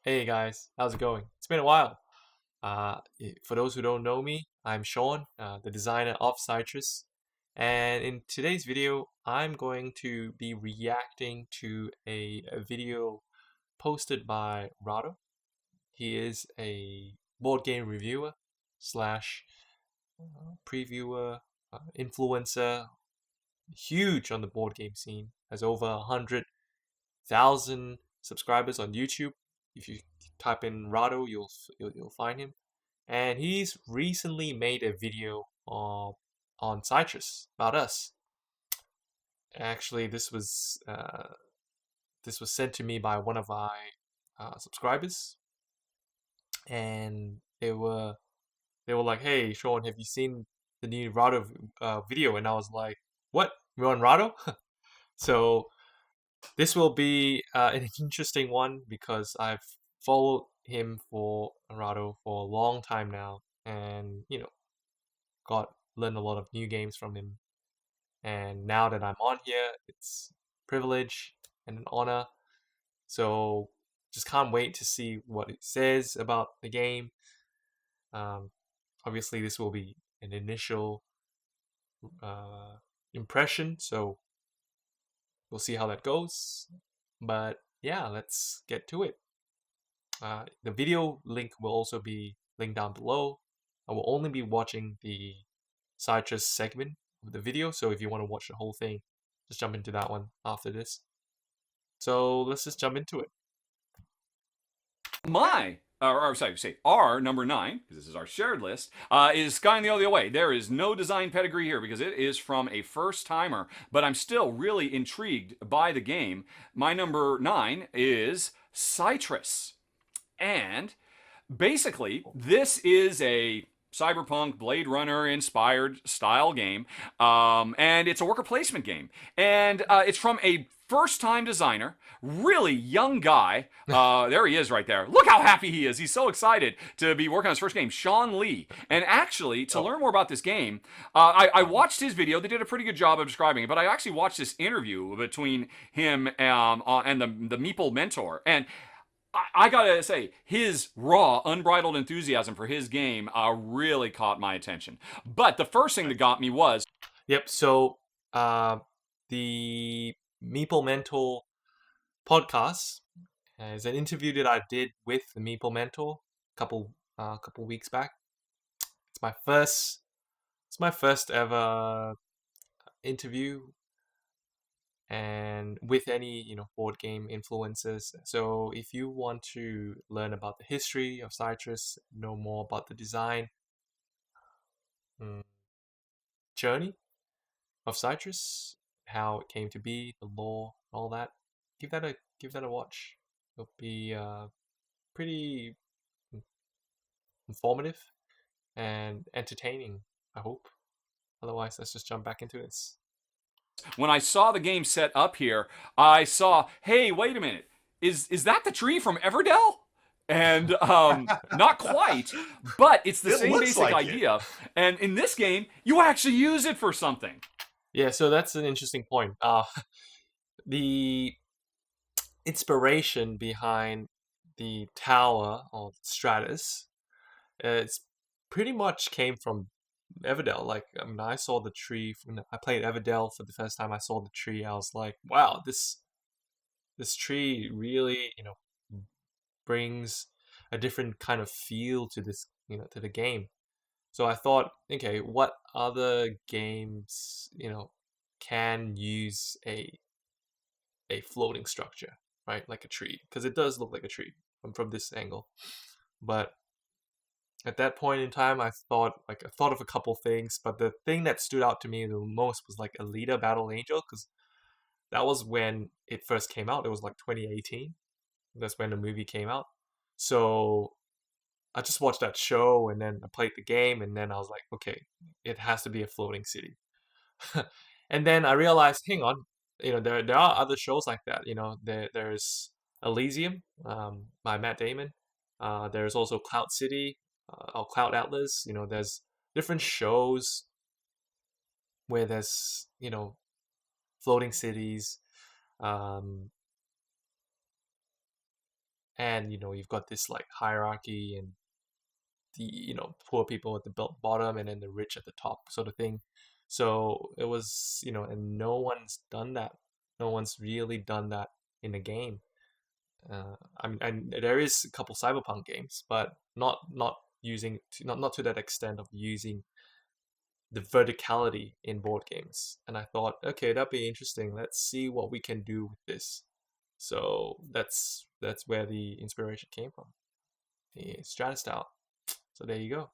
Hey guys, how's it going? It's been a while. For those who don't know me, I'm Sean, the designer of Cytress, and in today's video, I'm going to be reacting to a video posted by Rahdo. He is a board game reviewer slash previewer, influencer, huge on the board game scene, has over 100,000 subscribers on YouTube. If you type in Rahdo, you'll find him. And he's recently made a video on Cytress about us. Actually, this was sent to me by one of my subscribers, and they were like, "Hey, Sean, have you seen the new Rahdo video?" And I was like, "What? We're on Rahdo?" So this will be an interesting one because I've followed him for Rahdo for a long time now, and got learned a lot of new games from him. And now that I'm on here, it's a privilege and an honor. So just can't wait to see what it says about the game. Um, Obviously, this will be an initial uh, impression, so we'll see how that goes. But yeah, let's get to it. The video link will also be linked down below. I will only be watching the Cytress segment of the video, so if you want to watch the whole thing, just jump into that one after this. So let's just jump into it. Our number 9, because this is our shared list, is Sky and the Other Way. There is no design pedigree here because it is from a first timer, but I'm still really intrigued by the game. My number 9 is Cytress. And basically, this is a cyberpunk Blade Runner inspired style game, and it's a worker placement game, and it's from a first time designer, really young guy. There he is right there. Look how happy he is. He's so excited to be working on his first game, Sean Lee. And actually, to learn more about this game, I watched his video. They did a pretty good job of describing it, but I actually watched this interview between him and the Meeple mentor. And I gotta say, his raw, unbridled enthusiasm for his game really caught my attention. But the first thing that got me was Yep. So the Meeple Mentor podcast is an interview that I did with the Meeple Mentor couple weeks back. It's my first ever interview and with any board game influencers. So if you want to learn about the history of Cytress, know more about the design journey of Cytress, how it came to be, the lore, all that, give that a watch. It'll be pretty informative and entertaining, I hope. Otherwise, let's just jump back into this. when I saw the game set up here, I saw, hey, wait a minute, is that the tree from Everdell? And not quite, but it's the same basic like idea. And in this game, you actually use it for something. Yeah, so that's an interesting point. The inspiration behind the tower of Stratos, it's pretty much came from Everdell. Like, I mean, I saw the tree when I played Everdell for the first time. I saw the tree. I was like, wow, this tree really, brings a different kind of feel to this, to the game. So I thought, okay, what other games, can use a floating structure, right? Like a tree, because it does look like a tree from this angle. But at that point in time, I thought of a couple things, but the thing that stood out to me the most was like Alita Battle Angel, because that was when it first came out. It was like 2018. That's when the movie came out. So I just watched that show and then I played the game and then I was like, okay, it has to be a floating city. And then I realized, hang on, there are other shows like that. There's Elysium, by Matt Damon. There's also Cloud City, or Cloud Atlas. There's different shows where there's floating cities. Um, and you've got this like hierarchy, and the poor people at the bottom, and then the rich at the top, sort of thing. So it was, and no one's done that. No one's really done that in a game. I mean, and there is a couple cyberpunk games, but not using not to that extent of using the verticality in board games. And I thought, okay, that'd be interesting. Let's see what we can do with this. So that's where the inspiration came from, the Stratos style. So there you go.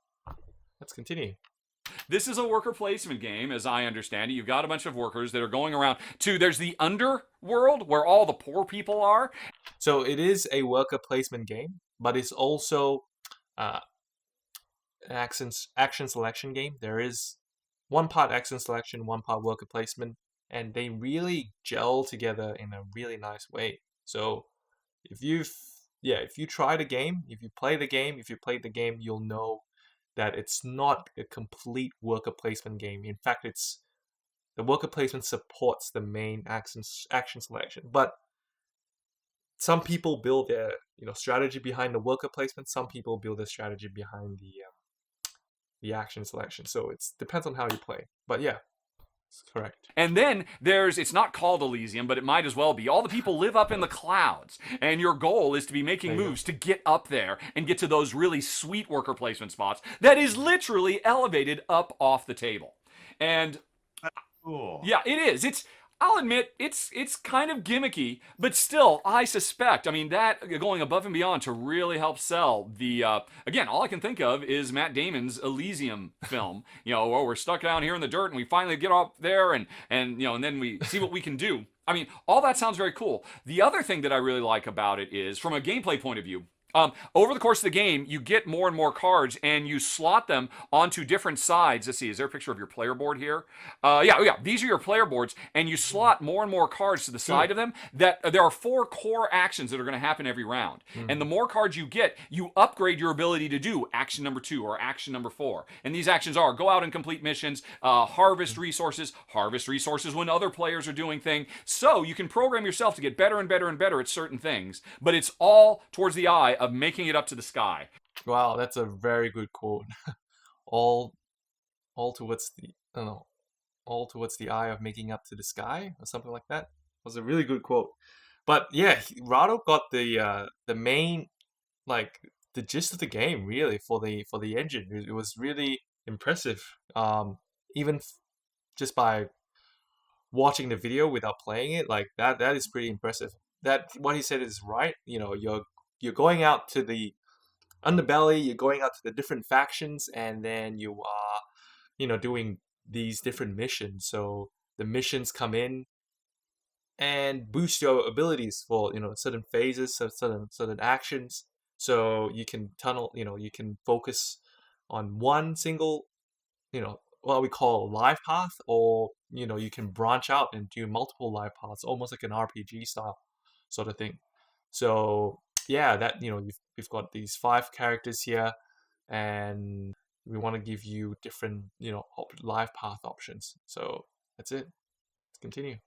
Let's continue. This is a worker placement game, as I understand it. You've got a bunch of workers that are going around to, there's the underworld where all the poor people are. So it is a worker placement game, but it's also uh, an action selection game. There is one part action selection, one part worker placement, and they really gel together in a really nice way. So if you've if you try the game, if you play the game, if you played the game, you'll know that it's not a complete worker placement game. In fact, it's the worker placement supports the main action selection. But some people build their strategy behind the worker placement. Some people build their strategy behind the action selection. So it depends on how you play. But yeah, it's correct. And then it's not called Elysium, but it might as well be. All the people live up in the clouds, and your goal is to be making moves to get up there and get to those really sweet worker placement spots that is literally elevated up off the table. And Cool. yeah, it is. I'll admit, it's kind of gimmicky, but still, I suspect, I mean, that going above and beyond to really help sell the, again, all I can think of is Matt Damon's Elysium film, where we're stuck down here in the dirt and we finally get up there and then we see what we can do. I mean, all that sounds very cool. The other thing that I really like about it is, from a gameplay point of view, over the course of the game, you get more and more cards, and you slot them onto different sides. Let's see, is there a picture of your player board here? Yeah. These are your player boards, and you slot more and more cards to the side of them. That there are 4 core actions that are going to happen every round, and the more cards you get, you upgrade your ability to do action number 2 or action number 4. And these actions are go out and complete missions, harvest resources when other players are doing things. So you can program yourself to get better and better and better at certain things, but it's all towards the eye of making it up to the sky. Wow, that's a very good quote. all towards the I don't know, all towards the eye of making up to the sky, or something like that. It was a really good quote. But yeah, Rahdo got the main, like, the gist of the game really for the engine. It was really impressive. Even just by watching the video without playing it, like that is pretty impressive. That what he said is right. You're going out to the underbelly, you're going out to the different factions, and then you are, doing these different missions. So the missions come in and boost your abilities for, certain phases, so certain actions. So you can you can focus on one single, what we call a life path, or, you can branch out and do multiple life paths, almost like an RPG style sort of thing. So yeah, that we've got these 5 characters here, and we want to give you different life path options. So that's it. Let's continue.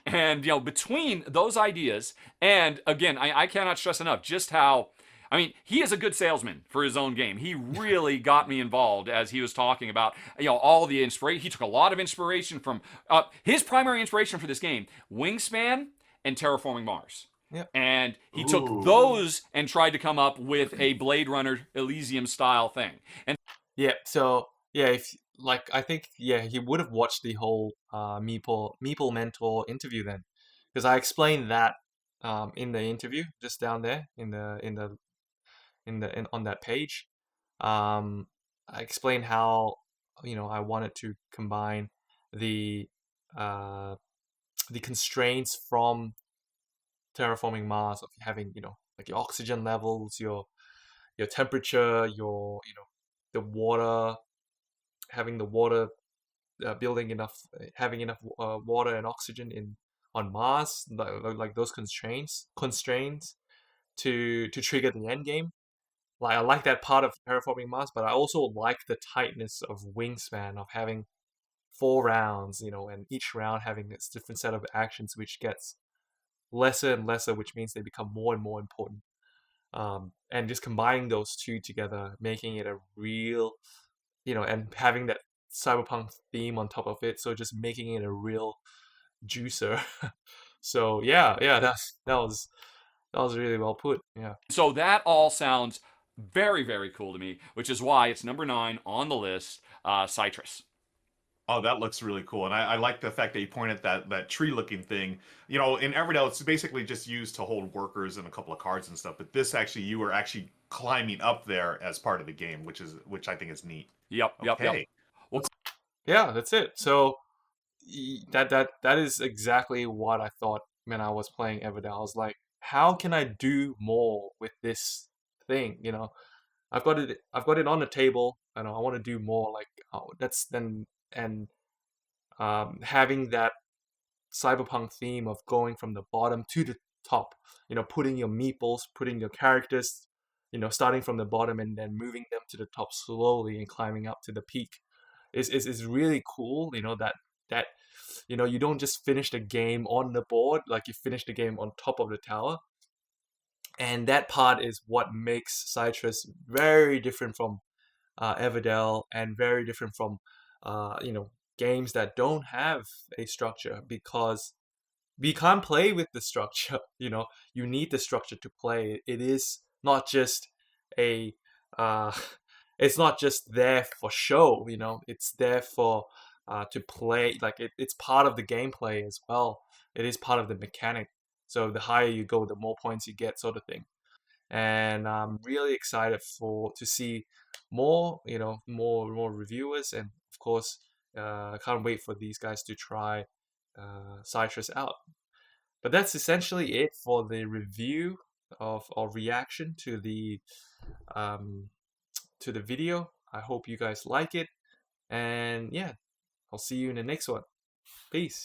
And between those ideas, and again, I cannot stress enough just how, I mean, he is a good salesman for his own game. He really got me involved as he was talking about, all the inspiration. He took a lot of inspiration from his primary inspiration for this game, Wingspan and Terraforming Mars. Yep. And he took those and tried to come up with a Blade Runner Elysium style thing. And yeah, so yeah, if I think he would have watched the whole Meeple Mentor interview then, because I explained that in the interview just down there on that page. I explained how I wanted to combine the constraints from terraforming Mars, of having like your oxygen levels, your temperature, your the water, having the water having enough water and oxygen on Mars, like those constraints to trigger the end game. Like I like that part of terraforming Mars, but I also like the tightness of Wingspan, of having 4 rounds, and each round having this different set of actions, which gets lesser and lesser, which means they become more and more important. and just combining those two together, making it a real, and having that cyberpunk theme on top of it, so just making it a real juicer. So yeah, that was really well put. Yeah. So that all sounds very, very cool to me, which is why it's number 9 on the list, Cytress. Oh, that looks really cool, and I like the fact that you pointed that tree-looking thing. You know, in Everdell, it's basically just used to hold workers and a couple of cards and stuff. But this actually, you were actually climbing up there as part of the game, which I think is neat. Yep. Okay. Well, Yeah, that's it. So that is exactly what I thought when I was playing Everdell. I was like, how can I do more with this thing? I've got it on the table. I know I want to do more. Like, that's then and having that cyberpunk theme of going from the bottom to the top. Putting your meeples, putting your characters, starting from the bottom and then moving them to the top slowly and climbing up to the peak is really cool. That you don't just finish the game on the board, like you finish the game on top of the tower. And that part is what makes Cytress very different from Everdell, and very different from games that don't have a structure, because we can't play with the structure. You need the structure to play. It is not just a uh, it's not just there for show. It's there for to play. Like, it's part of the gameplay as well. It is part of the mechanic. So the higher you go, the more points you get, sort of thing. And I'm really excited to see more reviewers, and of course, I can't wait for these guys to try Cytress out. But that's essentially it for the review of or reaction um, to the video. I hope you guys like it, and yeah, I'll see you in the next one. Peace.